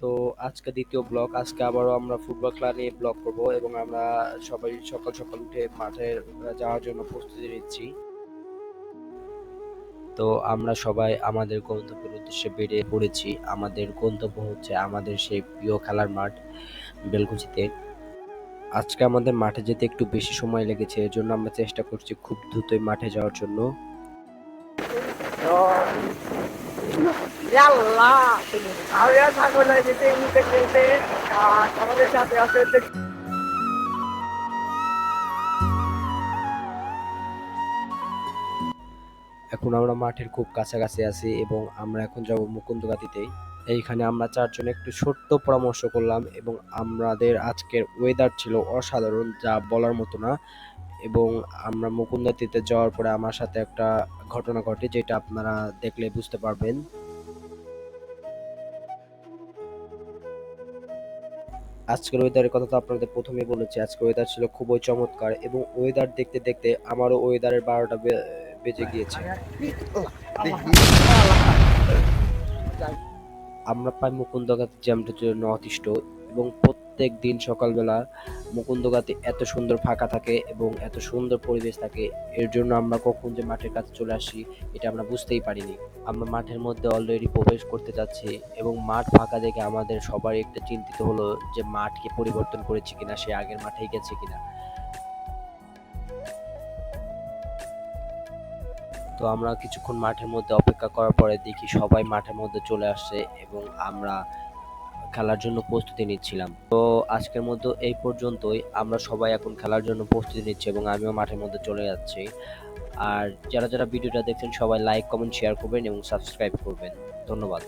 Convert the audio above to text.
তো আজকে দ্বিতীয় ব্লগ। আজকে আবারও আমরা ফুটবল খেলা নিয়ে ব্লগ করব এবং আমরা সবাই সকাল সকাল উঠে মাঠে যাওয়ার জন্য প্রস্তুতি নিচ্ছি। তো আমরা সবাই আমাদের গন্তব্যের উদ্দেশ্যে বেরিয়ে পড়েছি। আমাদের গন্তব্য হচ্ছে আমাদের সেই প্রিয় খেলার মাঠ বেলকুচিতে। আজকে আমাদের মাঠে যেতে একটু বেশি সময় লেগেছে, এজন্য আমরা চেষ্টা করছি খুব দ্রুতই মাঠে যাওয়ার জন্য। ইয়াল্লা আমরা ছাগল যেতে নিতে খেলতে আর আমাদের সাথে আছে এখন আমরা মাঠের খুব কাছাকাছি আছি এবং আমরা এখন যাব মুকুন্দগাতিতে। এইখানে আমরা চারজন একটু ছোট্ট পরামর্শ করলাম এবং আমাদের আজকের ওয়েদার ছিল অসাধারণ, যা বলার মতো না। এবং আমরা মুকুন্দাতিতে যাওয়ার পরে আমার সাথে একটা ঘটনা ঘটে, যেটা আপনারা দেখলে বুঝতে পারবেন। আজকের ওয়েদারের কথা তো আপনাদের প্রথমেই বলেছি। আজকের ওয়েদার ছিল খুবই চমৎকার এবং ওয়েদার দেখতে দেখতে আমারও ওয়েদারের 12টা বেজে গিয়েছে। আমরা প্রায় মুকুন্দগাতি জ্যামটা নর্থ ইস্ট, এবং প্রত্যেক দিন সকালবেলা মুকুন্দগাতি এত সুন্দর ফাঁকা থাকে এবং এত সুন্দর পরিবেশ থাকে। এর জন্য আমরা কখন যে মাঠের কাছে চলে আসি এটা আমরা বুঝতেই পারিনি। আমরা মাঠের মধ্যে অলরেডি প্রবেশ করতে যাচ্ছি এবং মাঠ ফাঁকা দেখে আমাদের সবারই একটা চিন্তিত হলো যে মাঠকে পরিবর্তন করেছে কিনা, সে আগের মাঠেই গেছে কিনা। তো আমরা কিছুক্ষণ মাঠের মধ্যে অপেক্ষা করার পরে দেখি সবাই মাঠের মধ্যে চলে আসছে এবং আমরা খেলার জন্য প্রস্তুতি নিচ্ছিলাম। তো আজকের মতো এই পর্যন্তই। আমরা সবাই এখন খেলার জন্য প্রস্তুতি নিচ্ছি এবং আমিও মাঠের মধ্যে চলে যাচ্ছি। আর যারা যারা ভিডিওটা দেখছেন সবাই লাইক, কমেন্ট, শেয়ার করবেন এবং সাবস্ক্রাইব করবেন। ধন্যবাদ।